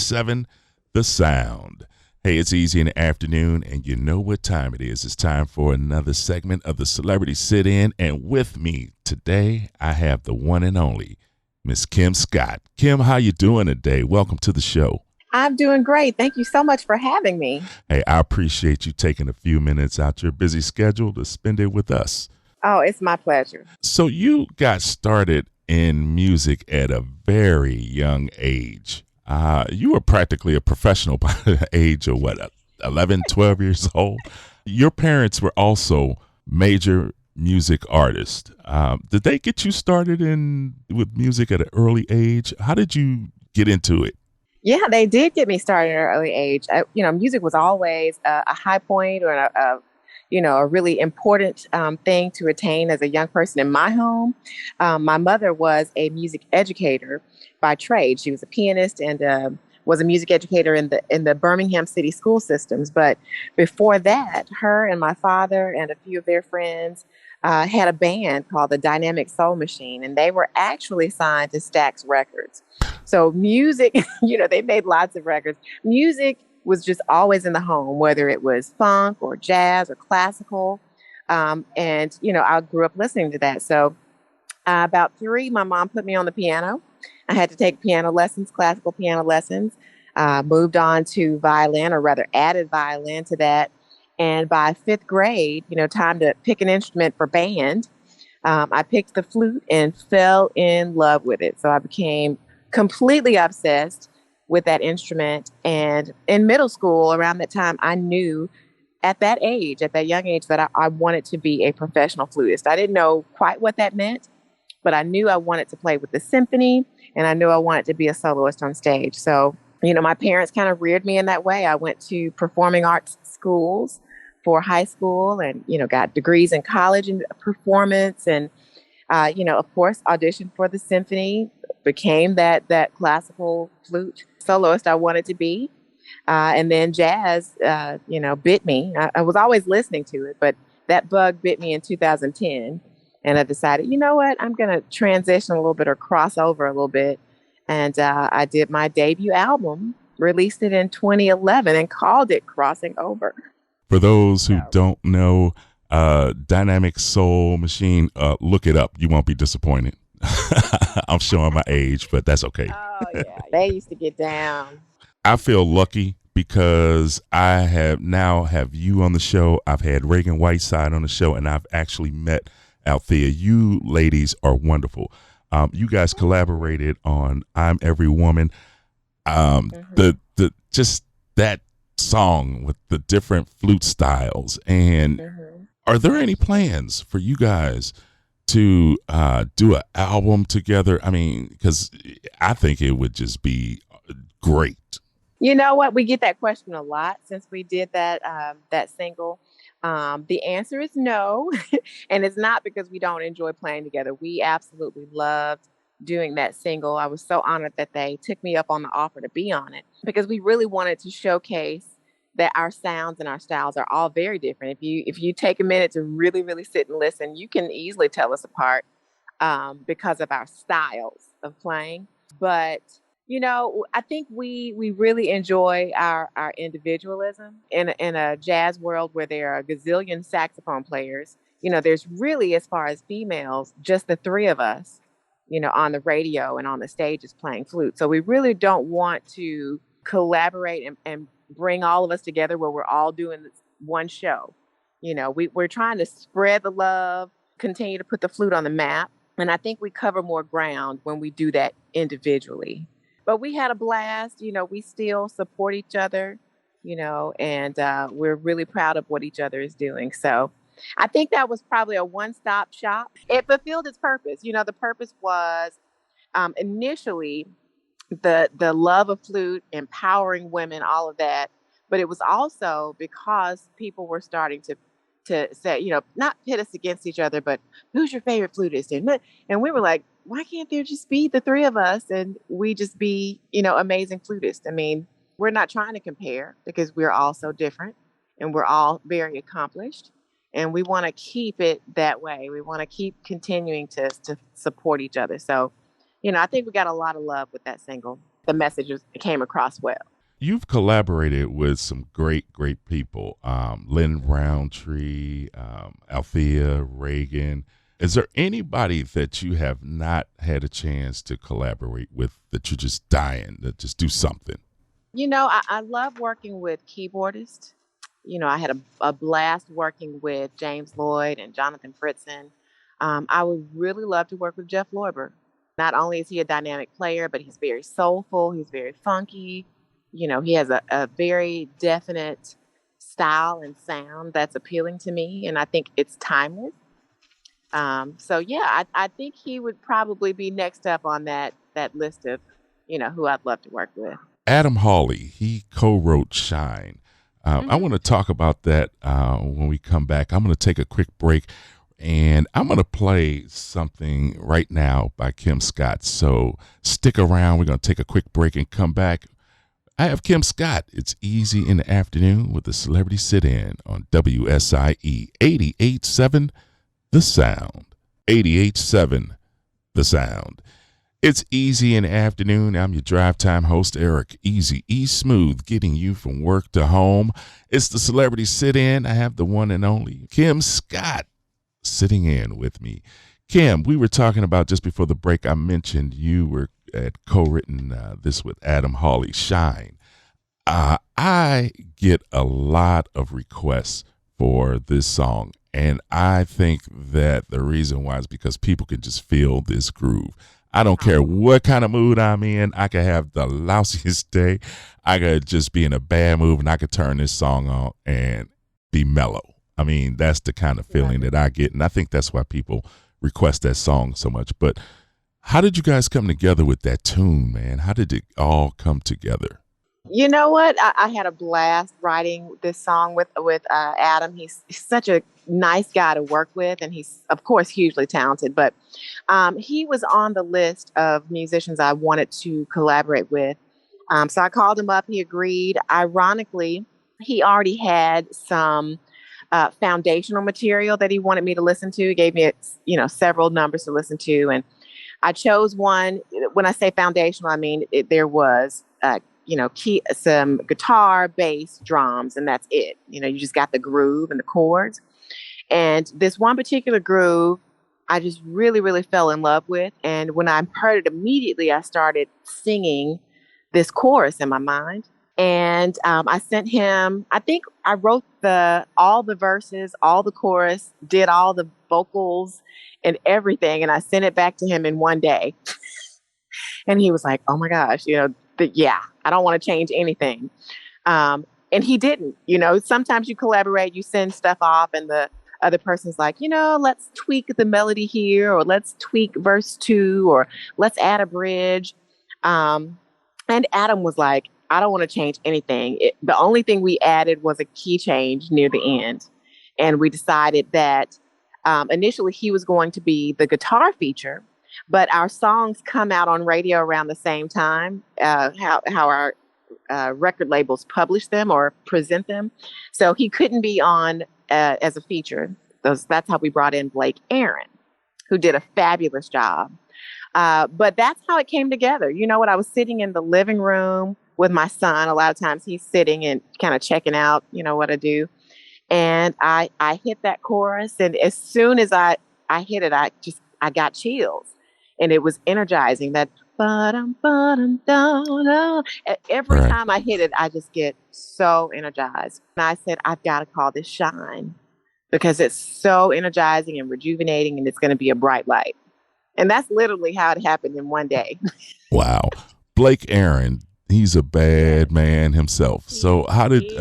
98.7 The Sound. Hey, it's easy in the afternoon, and you know what time it is. It's time for another segment of the Celebrity Sit-In, and with me today, I have the one and only Miss Kim Scott. Kim, how you doing today? Welcome to the show. I'm doing great. Thank you so much for having me. Hey, I appreciate you taking a few minutes out your busy schedule to spend it with us. Oh, it's my pleasure. So you got started in music at a very young age. You were practically a professional by the age of 11, 12 years old. Your parents were also major music artists. Did they get you started with music at an early age? How did you get into it? Yeah, they did get me started at an early age. Music was always a high point or a really important thing to attain as a young person in my home. My mother was a music educator by trade. She was a pianist and was a music educator in the Birmingham city school systems. But before that, her and my father and a few of their friends had a band called the Dynamic Soul Machine, and they were actually signed to Stax Records. So music, they made lots of records. Music was just always in the home, whether it was funk or jazz or classical. I grew up listening to that. So about 3, my mom put me on the piano. I had to take piano lessons, classical piano lessons, moved on to violin, or rather added violin to that. And by 5th grade, time to pick an instrument for band. I picked the flute and fell in love with it. So I became completely obsessed with that instrument. And in middle school, around that time, I knew at that young age, that I wanted to be a professional flutist. I didn't know quite what that meant, but I knew I wanted to play with the symphony, and I knew I wanted to be a soloist on stage. So, my parents kind of reared me in that way. I went to performing arts schools for high school and, got degrees in college in performance and, of course, auditioned for the symphony, became that classical flute soloist I wanted to be. And then jazz, bit me. I was always listening to it, but that bug bit me in 2010. And I decided, you know what, I'm going to transition a little bit or cross over a little bit. And I did my debut album, released it in 2011 and called it Crossing Over. For those who don't know, Dynamic Soul Machine, look it up. You won't be disappointed. I'm showing my age, but that's okay. Oh, yeah. They used to get down. I feel lucky because I have you on the show. I've had Reagan Whiteside on the show, and I've actually met Althea. You ladies are wonderful. You guys collaborated on "I'm Every Woman." The just that song with the different flute styles. And are there any plans for you guys to do an album together? I mean, because I think it would just be great. You know what? We get that question a lot since we did that single. The answer is no. And it's not because we don't enjoy playing together. We absolutely loved doing that single. I was so honored that they took me up on the offer to be on it because we really wanted to showcase that our sounds and our styles are all very different. If you take a minute to really, really sit and listen, you can easily tell us apart because of our styles of playing. But I think we really enjoy our individualism in a jazz world where there are a gazillion saxophone players. There's really, as far as females, just the 3 of us, on the radio and on the stages playing flute. So we really don't want to collaborate and bring all of us together where we're all doing this one show. We're trying to spread the love, continue to put the flute on the map. And I think we cover more ground when we do that individually. But we had a blast. We still support each other, and we're really proud of what each other is doing. So I think that was probably a one-stop shop. It fulfilled its purpose. The purpose was initially the love of flute, empowering women, all of that. But it was also because people were starting to say, not pit us against each other, but who's your favorite flutist? And we were like, why can't there just be the 3 of us and we just be, amazing flutists? I mean, we're not trying to compare because we're all so different and we're all very accomplished. And we want to keep it that way. We want to keep continuing to support each other. So, I think we got a lot of love with that single. the came across well. You've collaborated with some great people. Lynn Roundtree, Althea, Reagan. Is there anybody that you have not had a chance to collaborate with that you're just dying to just do something? I love working with keyboardists. I had a blast working with James Lloyd and Jonathan Fritzen. I would really love to work with Jeff Lorber. Not only is he a dynamic player, but he's very soulful. He's very funky. He has a very definite style and sound that's appealing to me, and I think it's timeless. So yeah, I think he would probably be next up on that list of, who I'd love to work with. Adam Hawley, he co-wrote Shine. I want to talk about that when we come back. I'm going to take a quick break, and I'm going to play something right now by Kim Scott. So stick around. We're going to take a quick break and come back. I have Kim Scott. It's Easy in the Afternoon with the Celebrity Sit-In on WSIE 88.7 The Sound. 88.7 The Sound. It's Easy in the Afternoon. I'm your drive time host, Eric Easy E Smooth, getting you from work to home. It's the Celebrity Sit-In. I have the one and only Kim Scott sitting in with me. Kim, we were talking about just before the break, I mentioned you had co-written this with Adam Hawley, Shine. I get a lot of requests for this song, and I think that the reason why is because people can just feel this groove. I don't care what kind of mood I'm in. I could have the lousiest day. I could just be in a bad mood, and I could turn this song on and be mellow. I mean, that's the kind of feeling that I get, and I think that's why people request that song so much. But how did you guys come together with that tune, man? How did it all come together? You know what? I had a blast writing this song with Adam. He's such a nice guy to work with, and he's, of course, hugely talented. But he was on the list of musicians I wanted to collaborate with. So I called him up. He agreed. Ironically, he already had some foundational material that he wanted me to listen to. He gave me, several numbers to listen to, and I chose one. When I say foundational, I mean there was some guitar, bass, drums, and that's it. You just got the groove and the chords. And this one particular groove, I just really, really fell in love with. And when I heard it immediately, I started singing this chorus in my mind. And I sent him, I think I wrote all the verses, all the chorus, did all the vocals and everything. And I sent it back to him in one day. And he was like, oh my gosh, yeah, I don't want to change anything. And he didn't. Sometimes you collaborate, you send stuff off, and the other person's like, let's tweak the melody here, or let's tweak verse 2, or let's add a bridge. And Adam was like, I don't want to change anything. The only thing we added was a key change near the end. And we decided that initially he was going to be the guitar feature, but our songs come out on radio around the same time, how our record labels publish them or present them. So he couldn't be on as a feature. That's how we brought in Blake Aaron, who did a fabulous job. But that's how it came together. You know what? I was sitting in the living room with my son. A lot of times he's sitting and kind of checking out, what I do. And I hit that chorus. And as soon as I hit it, I got chills. And it was energizing. That ba-dum, ba-dum, da-da. Every time I hit it, I just get so energized. And I said, I've got to call this Shine, because it's so energizing and rejuvenating, and it's going to be a bright light. And that's literally how it happened in one day. Wow. Blake Aaron, he's a bad man himself. So how did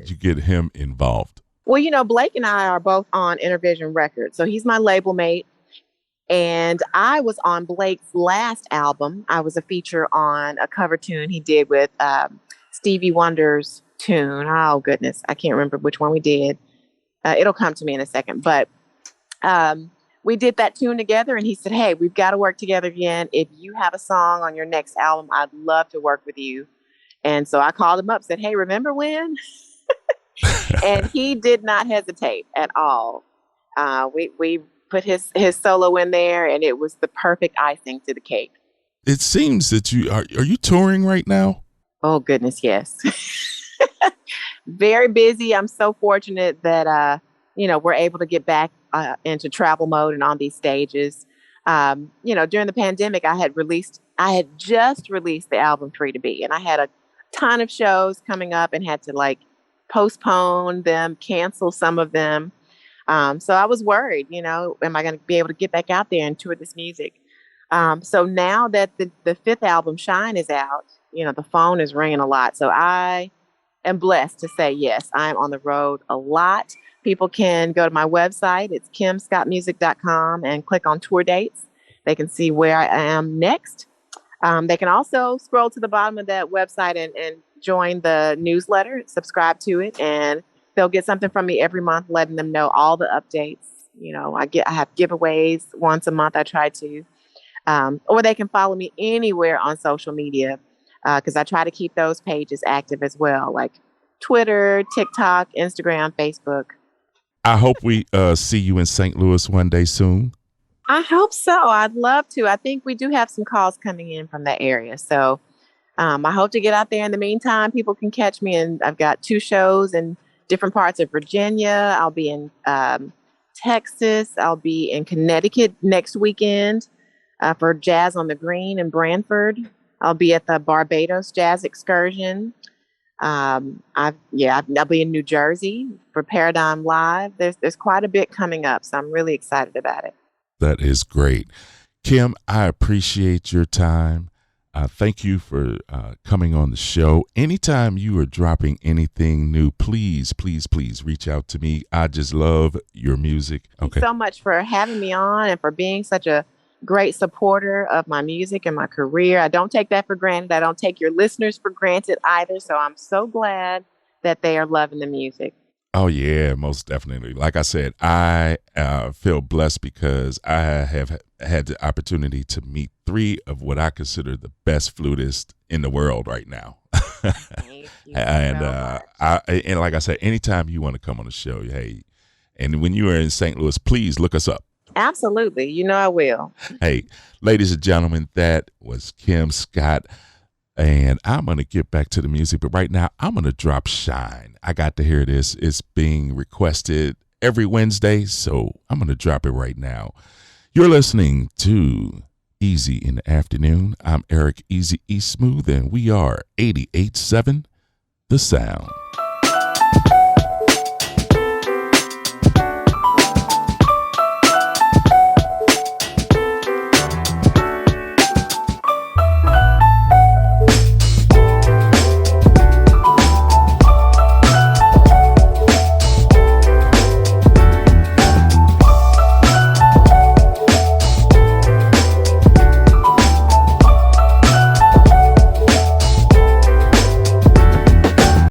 you get him involved? Well, Blake and I are both on Intervision Records. So he's my label mate. And I was on Blake's last album. I was a feature on a cover tune he did with Stevie Wonder's tune. Oh, goodness. I can't remember which one we did. It'll come to me in a second. But we did that tune together, and he said, hey, we've got to work together again. If you have a song on your next album, I'd love to work with you. And so I called him up, said, hey, remember when? And he did not hesitate at all. We put his solo in there, and it was the perfect icing to the cake. it seems that are you touring right now? Oh goodness, yes. Very busy. I'm so fortunate that we're able to get back into travel mode and on these stages. During the pandemic, I had just released the album Free to Be, and I had a ton of shows coming up and had to like postpone them, cancel some of them. So I was worried, am I going to be able to get back out there and tour this music? So now that the fifth album, Shine, is out, the phone is ringing a lot. So I am blessed to say, yes, I'm on the road a lot. People can go to my website. It's kimscottmusic.com and click on tour dates. They can see where I am next. They can also scroll to the bottom of that website and join the newsletter, subscribe to it, and they'll get something from me every month, letting them know all the updates. I have giveaways once a month. I try to, or they can follow me anywhere on social media because I try to keep those pages active as well, like Twitter, TikTok, Instagram, Facebook. I hope we see you in St. Louis one day soon. I hope so. I'd love to. I think we do have some calls coming in from that area. So I hope to get out there. In the meantime, people can catch me. And I've got 2 shows in different parts of Virginia. I'll be in Texas. I'll be in Connecticut next weekend for Jazz on the Green in Branford. I'll be at the Barbados Jazz Excursion. I'll be in New Jersey for Paradigm Live. There's quite a bit coming up, so I'm really excited about it. That is great. Kim, I appreciate your time. Thank you for coming on the show. Anytime you are dropping anything new, please, please, please reach out to me. I just love your music. Okay. Thank you so much for having me on and for being such a great supporter of my music and my career. I don't take that for granted. I don't take your listeners for granted either. So I'm so glad that they are loving the music. Oh, yeah, most definitely. Like I said, I feel blessed because I have had the opportunity to meet 3 of what I consider the best flutists in the world right now. Thank you and so and like I said, anytime you want to come on the show, hey, and when you are in St. Louis, please look us up. Absolutely. I will. Hey, ladies and gentlemen, that was Kim Scott. And I'm going to get back to the music, but right now I'm going to drop Shine. I got to hear this. It's being requested every Wednesday, so I'm going to drop it right now. You're listening to Easy in the Afternoon. I'm Eric Easy E. Smooth, and we are 88.7 The Sound.